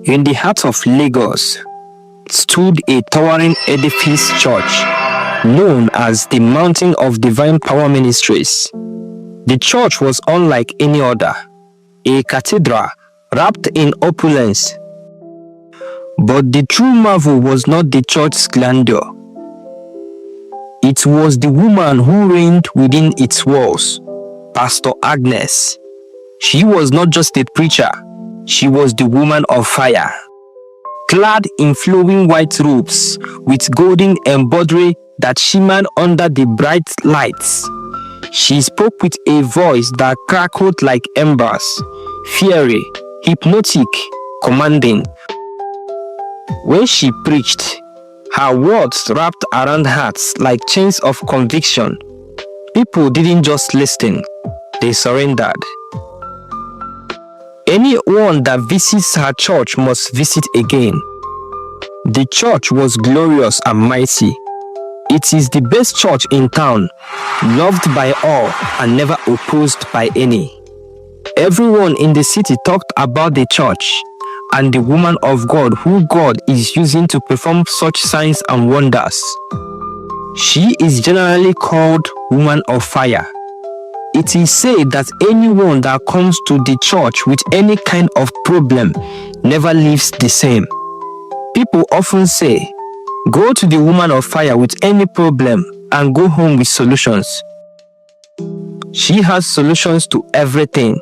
In the heart of Lagos stood a towering edifice church known as the Mountain of Divine Power Ministries. The church was unlike any other, a cathedral wrapped in opulence. But the true marvel was not the church's grandeur. It was the woman who reigned within its walls, Pastor Agnes. She was not just a preacher, she was the woman of fire. Clad in flowing white robes with golden embroidery that shimmered under the bright lights, she spoke with a voice that crackled like embers, fiery, hypnotic, commanding. When she preached, her words wrapped around hearts like chains of conviction. People didn't just listen, they surrendered. Anyone that visits her church must visit again. The church was glorious and mighty. It is the best church in town, loved by all and never opposed by any. Everyone in the city talked about the church and the woman of God who God is using to perform such signs and wonders. She is generally called Woman of Fire. It is said that anyone that comes to the church with any kind of problem never leaves the same. People often say, go to the Woman of Fire with any problem and go home with solutions. She has solutions to everything.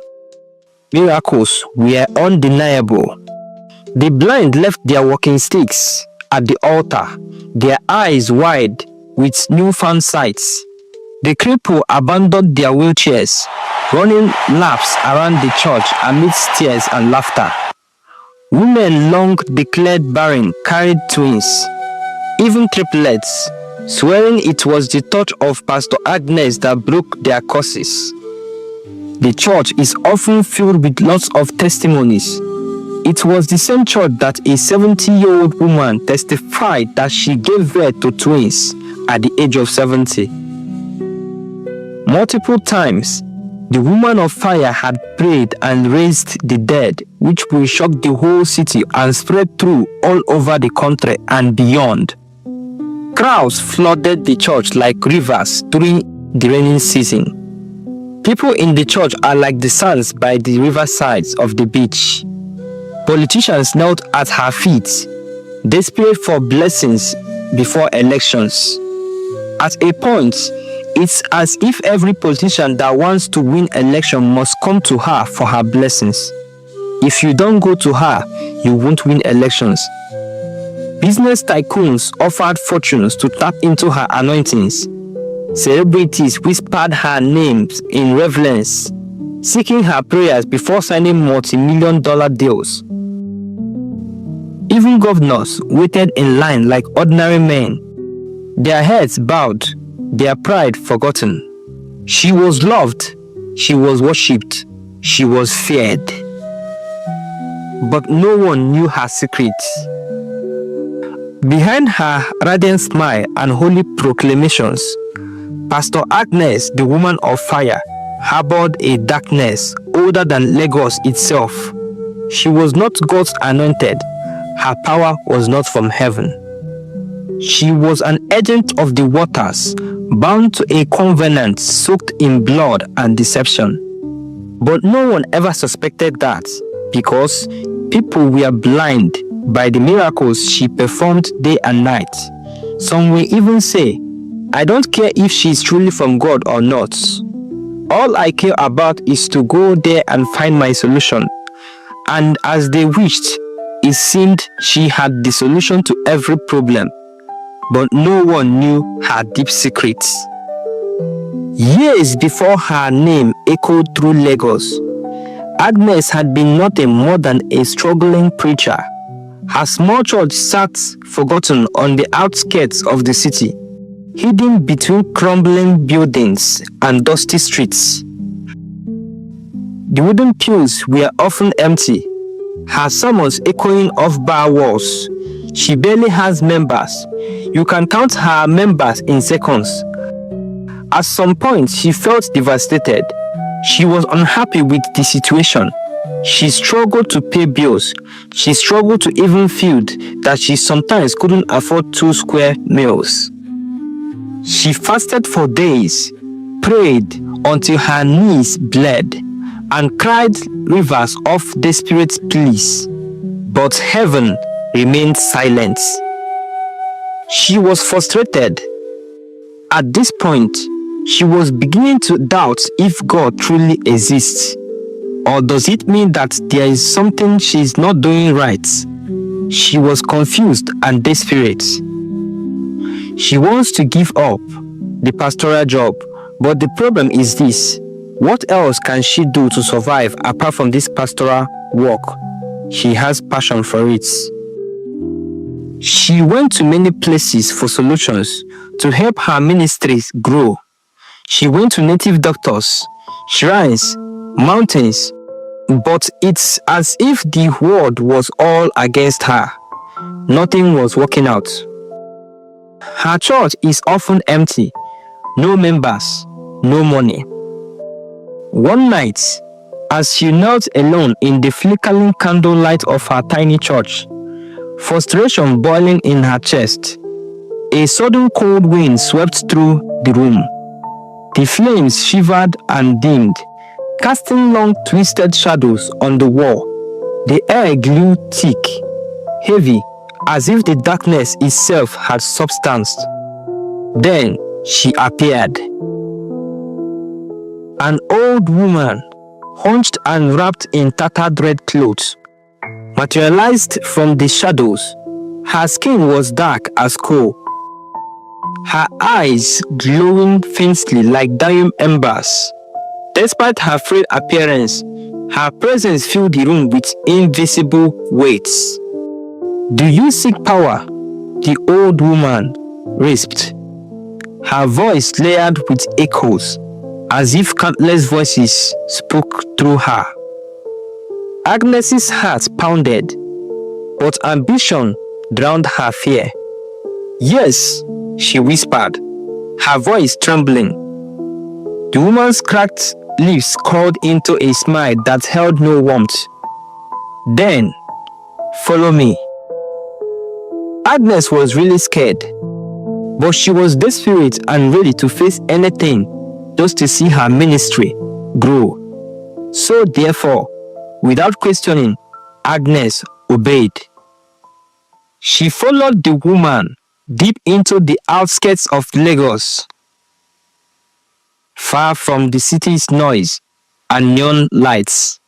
Miracles were undeniable. The blind left their walking sticks at the altar, their eyes wide with newfound sights. The cripple abandoned their wheelchairs, running laps around the church amidst tears and laughter. Women long declared barren carried twins, even triplets, swearing it was the touch of Pastor Agnes that broke their curses. The church is often filled with lots of testimonies. It was the same church that a 70-year-old woman testified that she gave birth to twins at the age of 70. Multiple times, the Woman of Fire had prayed and raised the dead, which will shock the whole city and spread through all over the country and beyond. Crowds flooded the church like rivers during the rainy season. People in the church are like the sands by the riversides of the beach. Politicians knelt at her feet, desperate for blessings before elections. At a point, it's as if every politician that wants to win election must come to her for her blessings. If you don't go to her, you won't win elections. Business tycoons offered fortunes to tap into her anointings. Celebrities whispered her names in reverence, seeking her prayers before signing multi-million-dollar deals. Even governors waited in line like ordinary men, their heads bowed, their pride forgotten. She was loved, she was worshipped, she was feared. But no one knew her secrets. Behind her radiant smile and holy proclamations, Pastor Agnes, the Woman of Fire, harbored a darkness older than Lagos itself. She was not God's anointed. Her power was not from heaven. She was an agent of the waters, bound to a covenant soaked in blood and deception. But no one ever suspected that, because people were blind by the miracles she performed day and night. Some will even say, I don't care if she is truly from God or not. All I care about is to go there and find my solution. And as they wished, it seemed she had the solution to every problem. But no one knew her deep secrets. Years before her name echoed through Lagos, Agnes had been nothing more than a struggling preacher. Her small church sat forgotten on the outskirts of the city, hidden between crumbling buildings and dusty streets. The wooden pews were often empty, her sermons echoing off bar walls. She barely has members. You can count her members in seconds. At some point, she felt devastated. She was unhappy with the situation. She struggled to pay bills. She struggled to even feed that she sometimes couldn't afford 2 square meals. She fasted for days, prayed until her knees bled, and cried rivers of desperate pleas. But heaven remained silent. She was frustrated. At this point, she was beginning to doubt if God truly exists. Or does it mean that there is something she's not doing right? She was confused and desperate. She wants to give up the pastoral job, but the problem is this: what else can she do to survive apart from this pastoral work? She has passion for it. She went to many places for solutions to help her ministries grow. She went to native doctors, shrines, mountains, but it's as if the world was all against her. Nothing was working out. Her church is often empty. No members, no money. One night, as she knelt alone in the flickering candlelight of her tiny church, frustration boiling in her chest, a sudden cold wind swept through the room. The flames shivered and dimmed, casting long twisted shadows on the wall. The air grew thick, heavy, as if the darkness itself had substance. Then she appeared. An old woman, hunched and wrapped in tattered red clothes, materialized from the shadows. Her skin was dark as coal, her eyes glowing faintly like dying embers. Despite her frail appearance, her presence filled the room with invisible weights. "Do you seek power?" the old woman rasped, her voice layered with echoes, as if countless voices spoke through her. Agnes's heart pounded, but ambition drowned her fear. "Yes," she whispered, her voice trembling. The woman's cracked lips curled into a smile that held no warmth. "Then, follow me." Agnes was really scared, but she was desperate and ready to face anything just to see her ministry grow. So therefore, without questioning, Agnes obeyed. She followed the woman deep into the outskirts of Lagos, far from the city's noise and neon lights.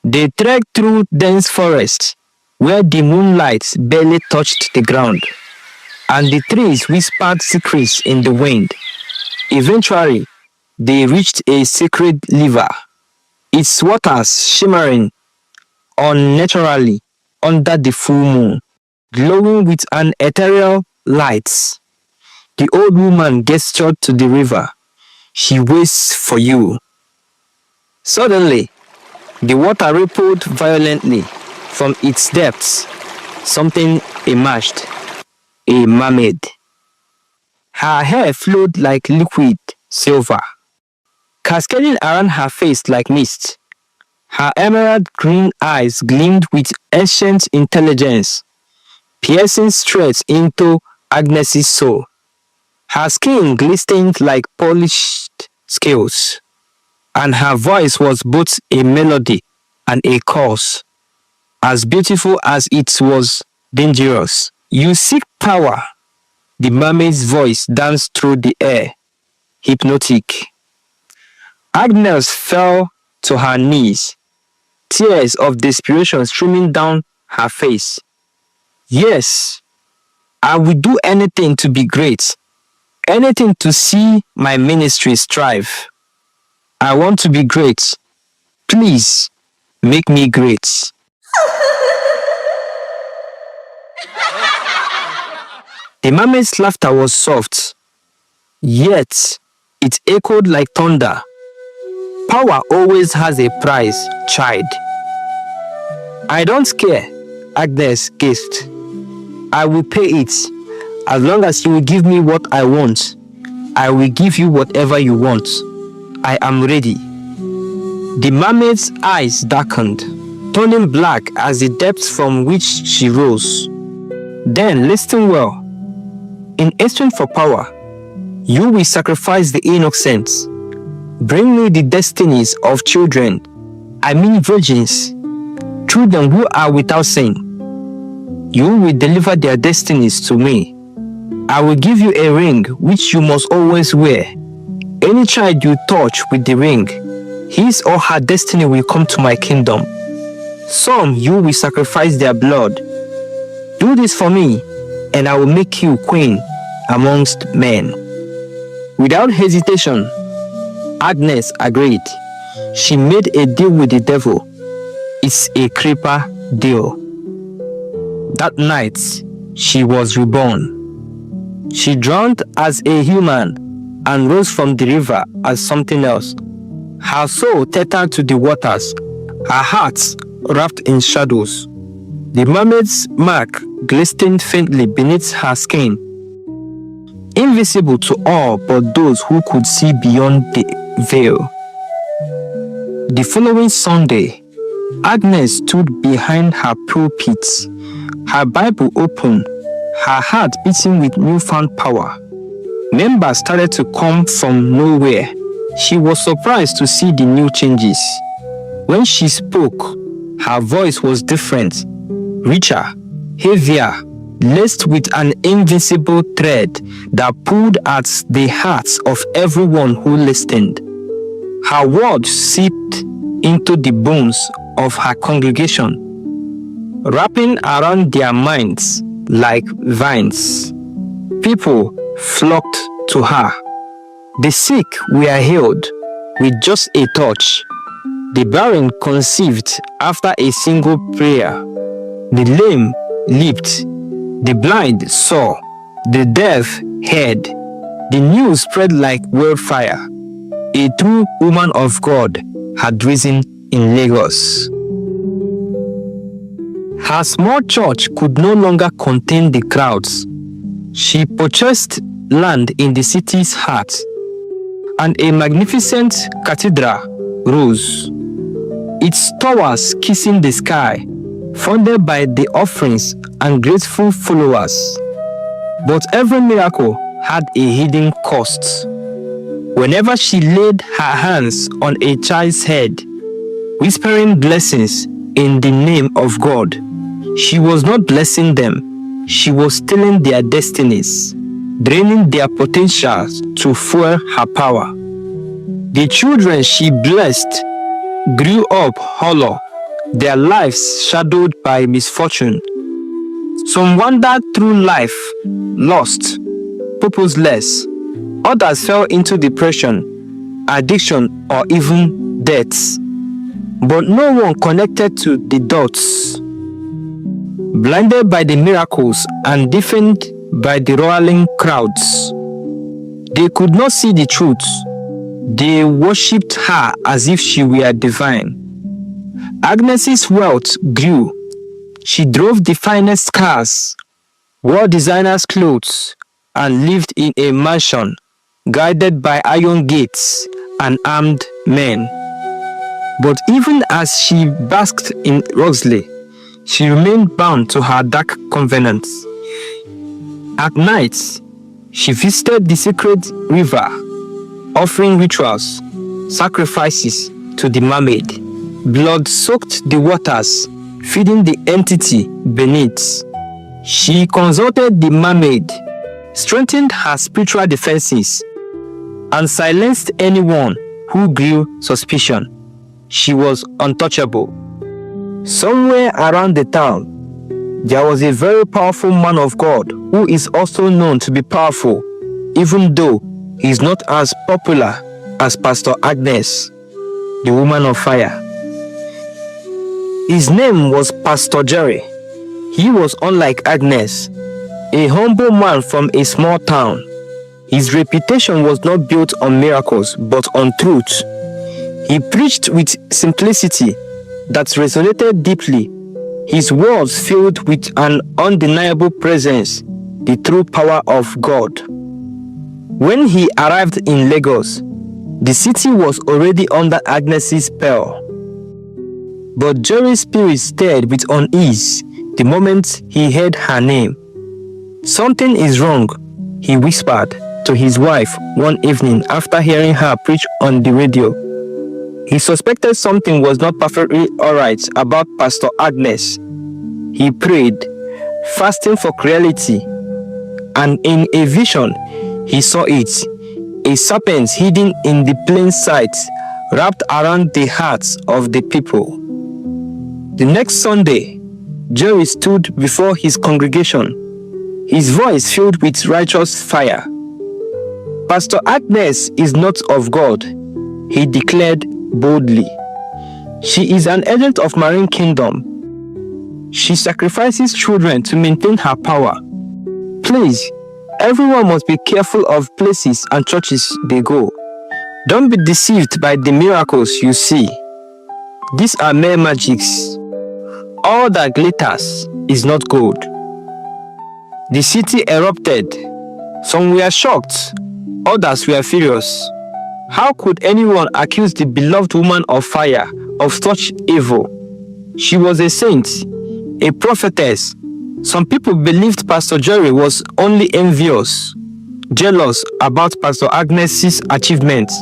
They trekked through dense forest, where the moonlight barely touched the ground, and the trees whispered secrets in the wind. Eventually, they reached a sacred river, its waters shimmering unnaturally under the full moon, glowing with an ethereal light. The old woman gestured to the river. "She waits for you." Suddenly, the water rippled violently. From its depths, something emerged. A mermaid. Her hair flowed like liquid silver, cascading around her face like mist. Her emerald green eyes gleamed with ancient intelligence, piercing straight into Agnes's soul. Her skin glistened like polished scales, and her voice was both a melody and a chorus, as beautiful as it was dangerous. "You seek power." The mermaid's voice danced through the air, hypnotic. Agnes fell to her knees, tears of desperation streaming down her face. "Yes, I will do anything to be great, anything to see my ministry strive. I want to be great. Please, make me great." The mermaid's laughter was soft, yet it echoed like thunder. "Power always has a price, child. I don't care, Agnes gasped. I will pay it. As long as you will give me what I want, I will give you whatever you want. I am ready. The mermaid's eyes darkened, turning black as the depths from which she rose. Then listen well. In exchange for power, you will sacrifice the innocent. Bring me the destinies of children, I mean virgins, children who are without sin. You will deliver their destinies to me. I will give you a ring which you must always wear. Any child you touch with the ring, his or her destiny will come to my kingdom. Some you will sacrifice their blood. Do this for me, and I will make you queen amongst men. Without hesitation, Agnes agreed. She made a deal with the devil. It's a creeper deal. That night, she was reborn. She drowned as a human and rose from the river as something else. Her soul tethered to the waters, her heart wrapped in shadows. The mermaid's mark glistened faintly beneath her skin, invisible to all but those who could see beyond the veil. The following Sunday, Agnes stood behind her pulpit, her Bible open, her heart beating with newfound power. Members started to come from nowhere. She was surprised to see the new changes. When she spoke, her voice was different, richer, heavier, laced with an invincible thread that pulled at the hearts of everyone who listened. Her words seeped into the bones of her congregation, wrapping around their minds like vines. People flocked to her. The sick were healed with just a touch. The barren conceived after a single prayer. The lame leaped. The blind saw. The deaf heard. The news spread like wildfire. A true woman of God had risen in Lagos. Her small church could no longer contain the crowds. She purchased land in the city's heart, and a magnificent cathedral rose, its towers kissing the sky, funded by the offerings and grateful followers. But every miracle had a hidden cost. Whenever she laid her hands on a child's head, whispering blessings in the name of God, she was not blessing them, she was stealing their destinies, draining their potentials to fuel her power. The children she blessed grew up hollow, their lives shadowed by misfortune. Some wandered through life, lost, purposeless. Others fell into depression, addiction, or even death. But no one connected to the dots. Blinded by the miracles and deafened by the roaring crowds, they could not see the truth. They worshipped her as if she were divine. Agnes's wealth grew. She drove the finest cars, wore designers' clothes, and lived in a mansion guarded by iron gates and armed men. But even as she basked in Roxley, she remained bound to her dark covenants. At night, she visited the sacred river, offering rituals, sacrifices to the mermaid. Blood soaked the waters, feeding the entity beneath. She consulted the mermaid, strengthened her spiritual defenses, and silenced anyone who grew suspicion. She was untouchable. Somewhere around the town, there was a very powerful man of God who is also known to be powerful, even though he is not as popular as Pastor Agnes, the woman of fire. His name was Pastor Jerry. He was unlike Agnes, a humble man from a small town. His reputation was not built on miracles, but on truth. He preached with simplicity that resonated deeply His words filled with an undeniable presence, the true power of God. When he arrived in Lagos, the city was already under Agnes's spell. But Jerry's spirit stirred with unease the moment he heard her name. "Something is wrong," he whispered to his wife one evening after hearing her preach on the radio. He suspected something was not perfectly alright about Pastor Agnes. He prayed, fasting for clarity, and in a vision, he saw it, a serpent hidden in the plain sight, wrapped around the hearts of the people. The next Sunday, Jerry stood before his congregation, his voice filled with righteous fire. "Pastor Agnes is not of God," he declared boldly. "She is an agent of marine kingdom. She sacrifices children to maintain her power. Please, everyone must be careful of places and churches they go. Don't be deceived by the miracles you see. These are mere magics. All that glitters is not gold." The city erupted. Some were shocked, others were furious. How could anyone accuse the beloved woman of fire of such evil? She was a saint, a prophetess. Some people believed Pastor Jerry was only envious, jealous about Pastor Agnes's achievements.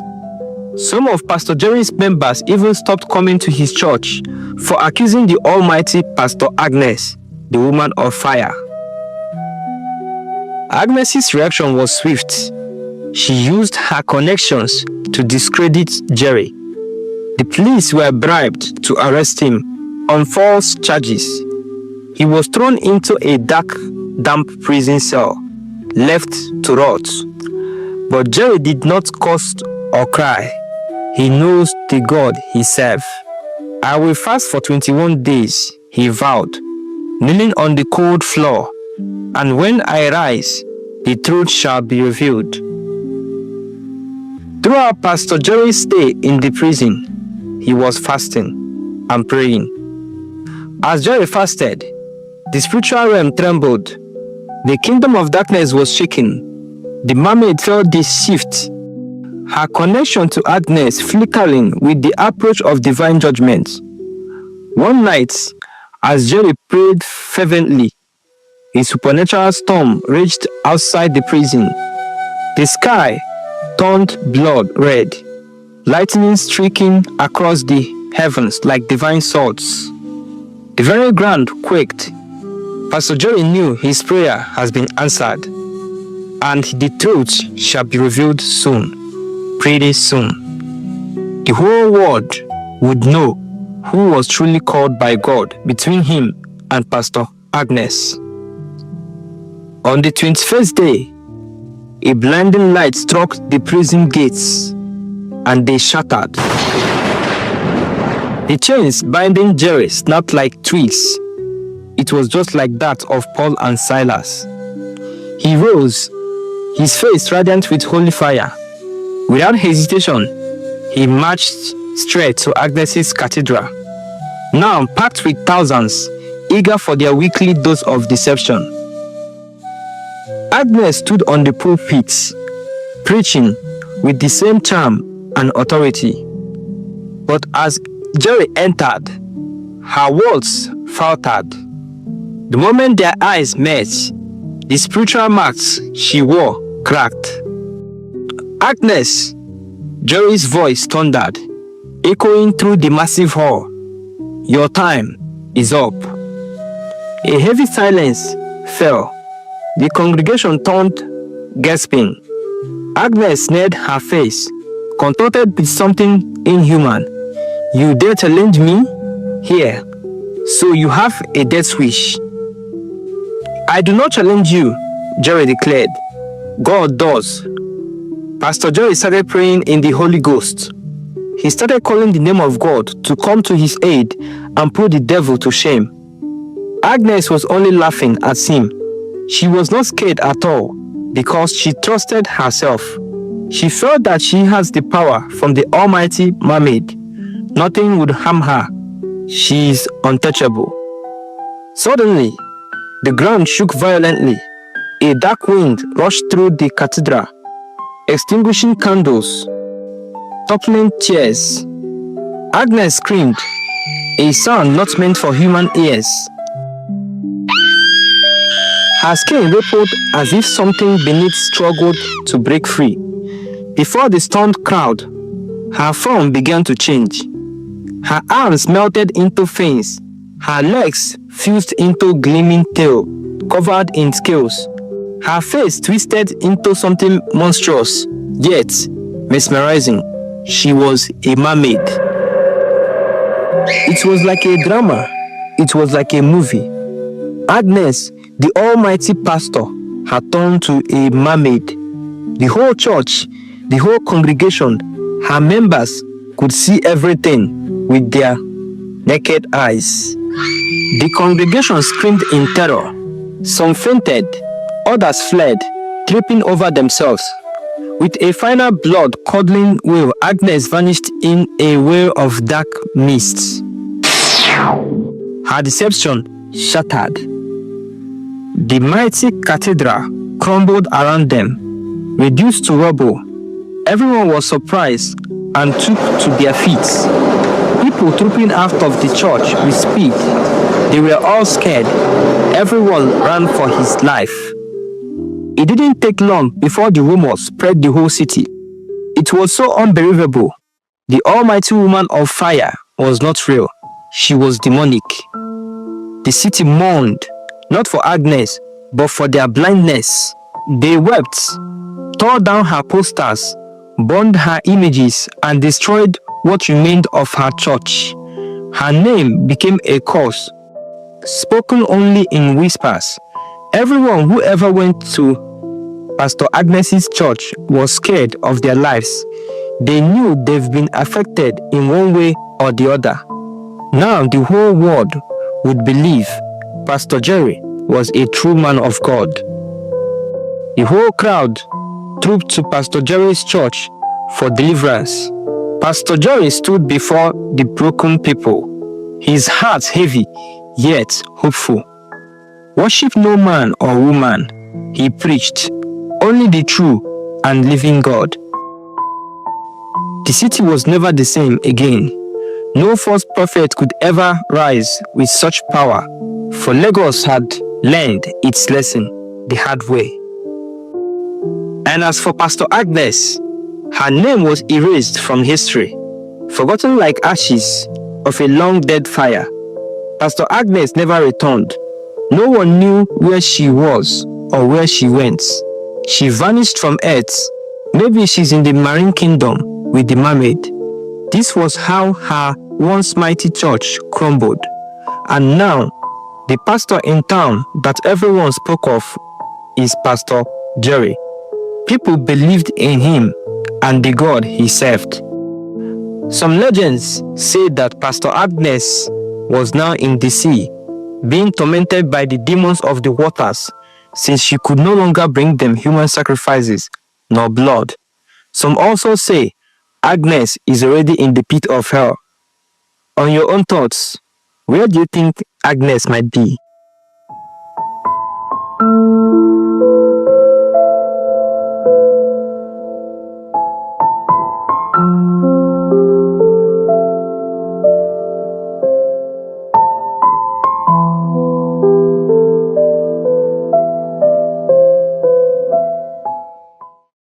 Some of Pastor Jerry's members even stopped coming to his church for accusing the almighty Pastor Agnes, the woman of fire. Agnes's reaction was swift. She used her connections to discredit Jerry. The police were bribed to arrest him on false charges. He was thrown into a dark, damp prison cell, left to rot. But Jerry did not curse or cry. He knows the God he serves. "I will fast for 21 days, he vowed, kneeling on the cold floor. "And when I rise, the truth shall be revealed." Throughout Pastor Jerry's stay in the prison, he was fasting and praying. As Jerry fasted, the spiritual realm trembled. The kingdom of darkness was shaken. The mermaid felt the shift, her connection to Agnes flickering with the approach of divine judgment. One night, as Jerry prayed fervently, a supernatural storm raged outside the prison. The sky turned blood red, lightning streaking across the heavens like divine swords. The very ground quaked. Pastor Jerry knew his prayer has been answered, and the truth shall be revealed soon, pretty soon. The whole world would know who was truly called by God between him and Pastor Agnes. On the 21st day, a blinding light struck the prison gates, and they shattered. The chains binding Jerry snapped like twigs. It was just like that of Paul and Silas. He rose, his face radiant with holy fire. Without hesitation, he marched straight to Agnes's cathedral, now packed with thousands, eager for their weekly dose of deception. Agnes stood on the pulpit, preaching with the same charm and authority. But as Jerry entered, her words faltered. The moment their eyes met, the spiritual marks she wore cracked. "Agnes," Jerry's voice thundered, echoing through the massive hall. "Your time is up." A heavy silence fell. The congregation turned, gasping. Agnes snared her face, contorted with something inhuman. "You dare challenge me? Here, so you have a death wish." "I do not challenge you," Jerry declared. "God does." Pastor Jerry started praying in the Holy Ghost. He started calling the name of God to come to his aid and put the devil to shame. Agnes was only laughing at him. She was not scared at all because she trusted herself. She felt that she has the power from the almighty mermaid. Nothing would harm her. She is untouchable. Suddenly, the ground shook violently. A dark wind rushed through the cathedral, extinguishing candles, toppling chairs. Agnes screamed, a sound not meant for human ears. Her skin rippled as if something beneath struggled to break free. Before the stunned crowd, her form began to change. Her arms melted into fins, her legs fused into gleaming tail, covered in scales. Her face twisted into something monstrous, yet mesmerizing. She was a mermaid. It was like a drama. It was like a movie. Agnes, the almighty pastor, had turned to a mermaid. The whole church, the whole congregation, her members could see everything with their naked eyes. The congregation screamed in terror. Some fainted, others fled, tripping over themselves. With a final blood-curdling wail, Agnes vanished in a whale of dark mists. Her deception shattered. The mighty cathedral crumbled around them, reduced to rubble. Everyone was surprised and took to their feet. People trooping out of the church with speed. They were all scared. Everyone ran for his life. It didn't take long before the rumor spread the whole city. It was so unbelievable. The almighty woman of fire was not real. She was demonic. The city mourned, not for Agnes, but for their blindness. They wept, tore down her posters, burned her images, and destroyed what remained of her church. Her name became a curse, spoken only in whispers. Everyone who ever went to Pastor Agnes's church was scared of their lives. They knew they've been affected in one way or the other. Now the whole world would believe Pastor Jerry was a true man of God. The whole crowd trooped to Pastor Jerry's church for deliverance. Pastor Jerry stood before the broken people, his heart heavy, yet hopeful. Worship no man or woman, he preached, only the true and living God. The city was never the same again. No false prophet could ever rise with such power, for Lagos had learned its lesson the hard way. And as for Pastor Agnes, her name was erased from history, forgotten like ashes of a long dead fire. Pastor Agnes never returned. No one knew where she was or where she went. She vanished from earth. Maybe she's in the marine kingdom with the mermaid. This was how her once mighty church crumbled. And now, the pastor in town that everyone spoke of is Pastor Jerry. People believed in him and the God he served. Some legends say that Pastor Agnes was now in the sea, being tormented by the demons of the waters, since she could no longer bring them human sacrifices nor blood. Some also say Agnes is already in the pit of hell. On your own thoughts, where do you think Agnes might be?